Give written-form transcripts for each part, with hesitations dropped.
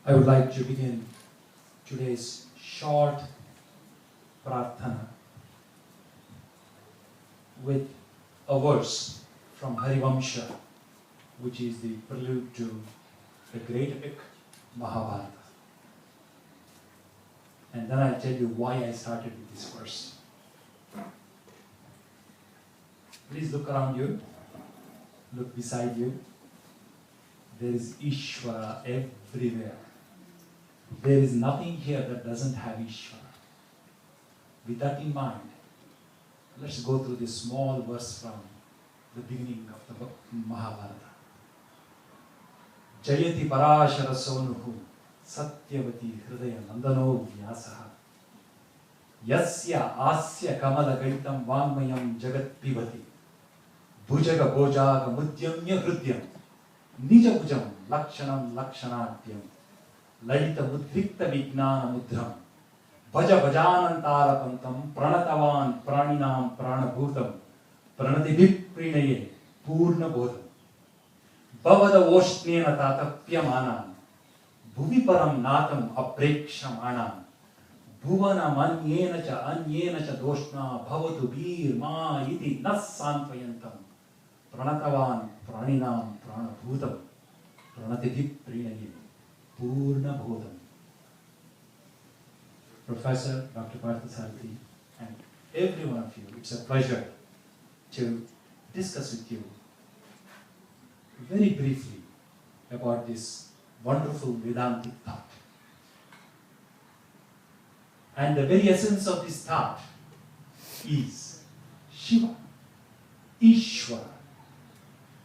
I would like to begin today's short prarthana with a verse from Harivamsha, which is the prelude to the great epic Mahabharata. And then I'll tell you why I started with this verse. Please look around you, look beside you. There is Ishvara everywhere. There is nothing here that doesn't have Ishvara. With that in mind, let's go through this small verse from the beginning of the book Mahabharata. Jayati Parashara Sonuhu Satyavati Hridaya Nandano Vyasaha Yasya Asya Kamala Gaitam Vangmayam Jagat Pivati Bhujaga Bojaga Mudyamya Hridyam Nija Bhujam Lakshanam Lakshanatyam Lalita Mudrikta Vignana Mudram Bhaja Bhajanantarapantam Pranatavan Praninam Pranabhutam Pranati Viprinaye Purna Bodham Bhavada Voshnena Tatapyamanam Bhuvi Param Natam Aprekshamanam Bhuvana Manyena Cha Doshna Bhavatu Bir Ma Iti Nas Sanpayantam Pranatavan Praninam Pranabhutam Pranati Viprinaye Purna Bodham. Professor Dr. Purna Prasad and every one of you, it's a pleasure to discuss with you very briefly about this wonderful Vedantic thought. And the very essence of this thought is Shiva, Ishvara.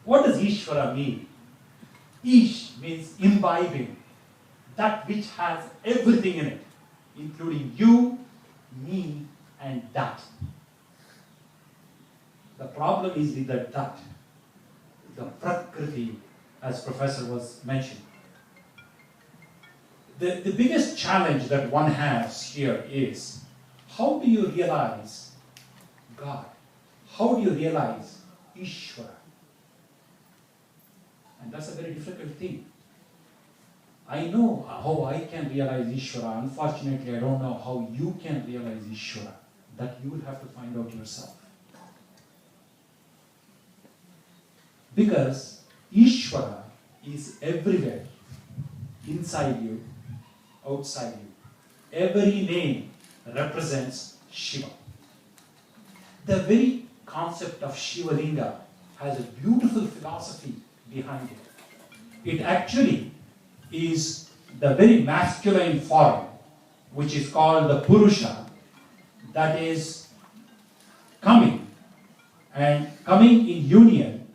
What does Ishvara mean? Ish means imbibing, that which has everything in it, including you, me, and that. The problem is with that, the Prakriti, as Professor was mentioning. The biggest challenge that one has here is, how do you realize God? How do you realize Ishvara? And that's a very difficult thing. I know how I can realize Ishvara. Unfortunately, I don't know how you can realize Ishvara. That you will have to find out yourself. Because Ishvara is everywhere, inside you, outside you. Every name represents Shiva. The very concept of Shivalinga has a beautiful philosophy behind it. It actually is the very masculine form, which is called the Purusha, that is coming in union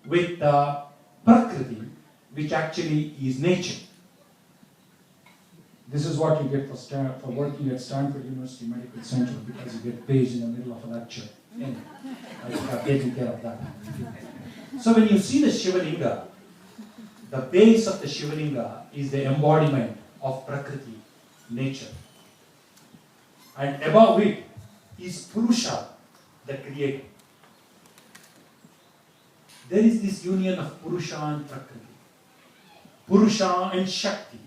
with the Prakriti, which actually is nature. This is what you get for working at Stanford University Medical Center, because you get paid in the middle of a lecture. Anyway, I have taken care of that. So when you see the Shivalinga, the base of the Shivalinga is the embodiment of Prakriti, nature. And above it is Purusha, the creator. There is this union of Purusha and Prakriti, Purusha and Shakti,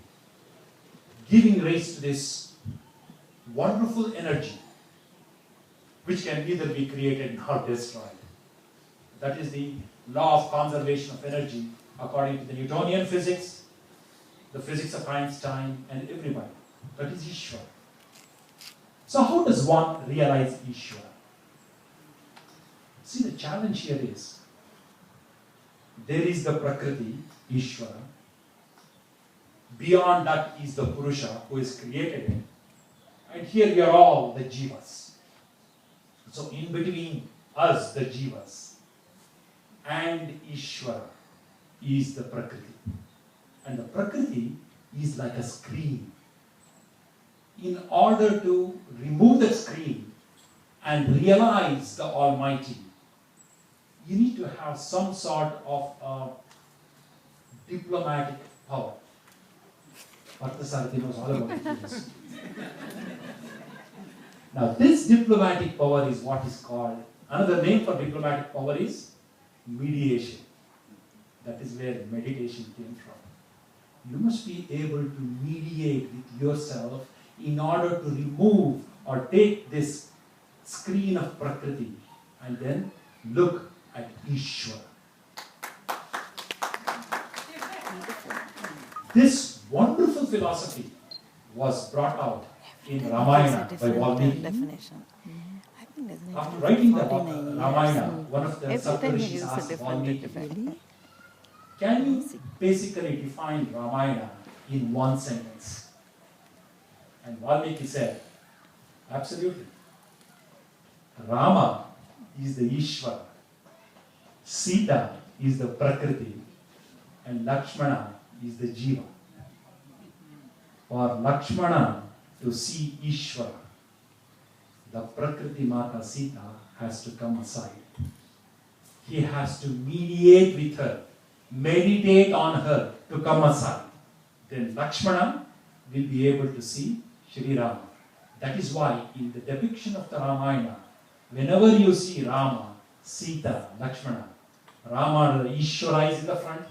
giving rise to this wonderful energy which can neither be created nor destroyed. That is the law of conservation of energy according to the Newtonian physics, the physics of Einstein, and everybody. That is Ishvara. So how does one realize Ishvara? See, the challenge here is, there is the Prakriti, Ishvara. Beyond that is the Purusha, who is created it. And here we are all the Jivas. So in between us, the Jivas, and Ishvara is the Prakriti. And the Prakriti is like a screen. In order to remove the screen and realize the Almighty, you need to have some sort of diplomatic power. Parthasarathy knows all about this. Now, this diplomatic power is what is called, another name for diplomatic power is mediation. That is where meditation came from. you must be able to mediate with yourself in order to remove or take this screen of Prakriti and then look at Ishvara. This wonderful philosophy was brought out in Ramayana by Valmiki. After writing the Ramayana, one of the Saptarishis asked Valmiki, can you basically define Ramayana in one sentence? And Valmiki said, absolutely. Rama is the Ishvara, Sita is the Prakriti, and Lakshmana is the Jiva. For Lakshmana to see Ishvara, the Prakriti Mata Sita has to come aside. He has to mediate with her, meditate on her to come aside. Then Lakshmana will be able to see Shri Rama. That is why in the depiction of the Ramayana, whenever you see Rama, Sita, Lakshmana, Rama, the Ishvara is in the front,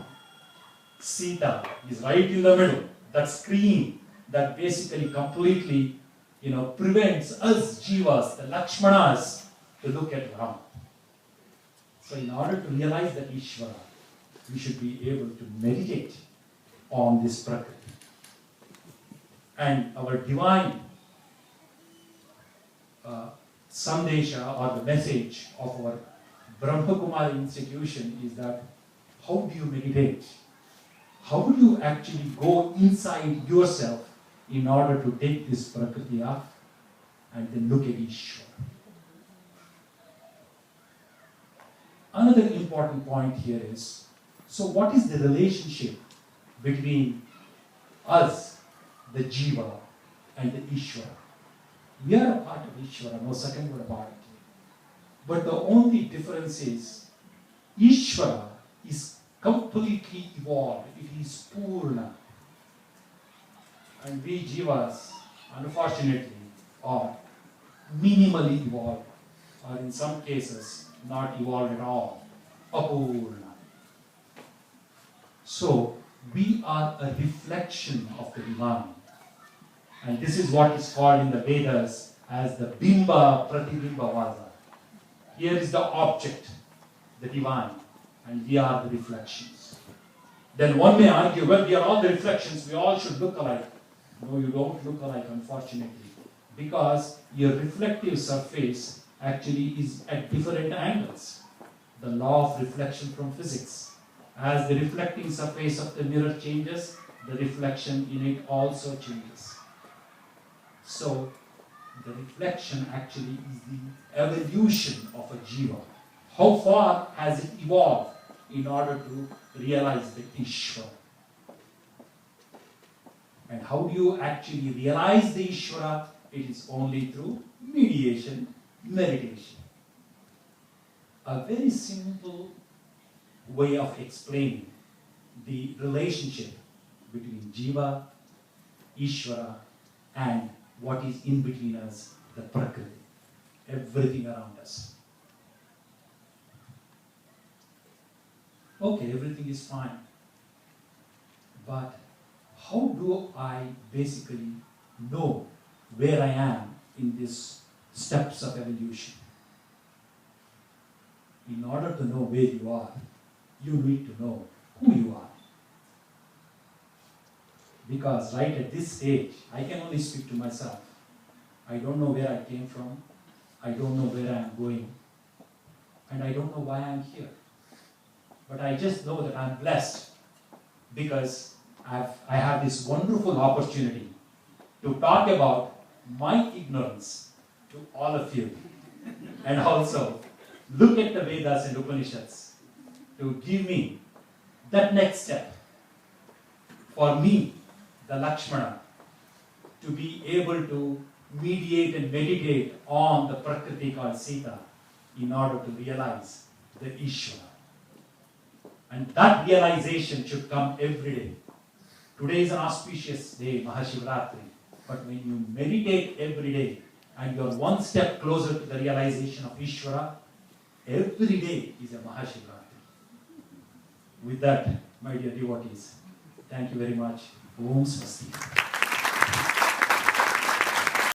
Sita is right in the middle. That screen that basically completely, prevents us Jivas, the Lakshmanas, to look at Rama. So in order to realize that Ishvara, we should be able to meditate on this Prakriti. And our divine Sandesha, or the message of our Brahma Kumari institution, is that how do you meditate? How do you actually go inside yourself in order to take this Prakriti up and then look at Ishvara? Another important point here is, so what is the relationship between us, the Jiva, and the Ishvara? We are a part of Ishvara, no second word about it. But the only difference is, Ishvara is completely evolved. It is Purna. And we Jivas, unfortunately, are minimally evolved, or in some cases, not evolved at all. Apurna. So, we are a reflection of the divine. And this is what is called in the Vedas as the Bimba Pratibimba Vasa. Here is the object, the divine, and we are the reflections. Then one may argue, well, we are all the reflections, we all should look alike. No, you don't look alike, unfortunately, because your reflective surface actually is at different angles. The law of reflection from physics. As the reflecting surface of the mirror changes, the reflection in it also changes. So, the reflection actually is the evolution of a jiva. How far has it evolved in order to realize the Ishvara? And how do you actually realize the Ishvara? It is only through mediation, meditation. A very simple way of explaining the relationship between Jiva, Ishvara, and what is in between us, the Prakriti, everything around us. Okay, everything is fine. But how do I basically know where I am in these steps of evolution? In order to know where you are, you need to know who you are. Because right at this stage, I can only speak to myself. I don't know where I came from. I don't know where I am going. And I don't know why I am here. But I just know that I am blessed because I have this wonderful opportunity to talk about my ignorance to all of you. And also look at the Vedas and Upanishads to give me that next step for me, the Lakshmana, to be able to mediate and meditate on the Prakriti called Sita in order to realize the Ishvara. And that realization should come every day. Today is an auspicious day, SHIVARATRI. But when you meditate every day and you're one step closer to the realization of Ishvara, every day is a SHIVARATRI. With that, my dear devotees, Thank you very much. Om Swasti.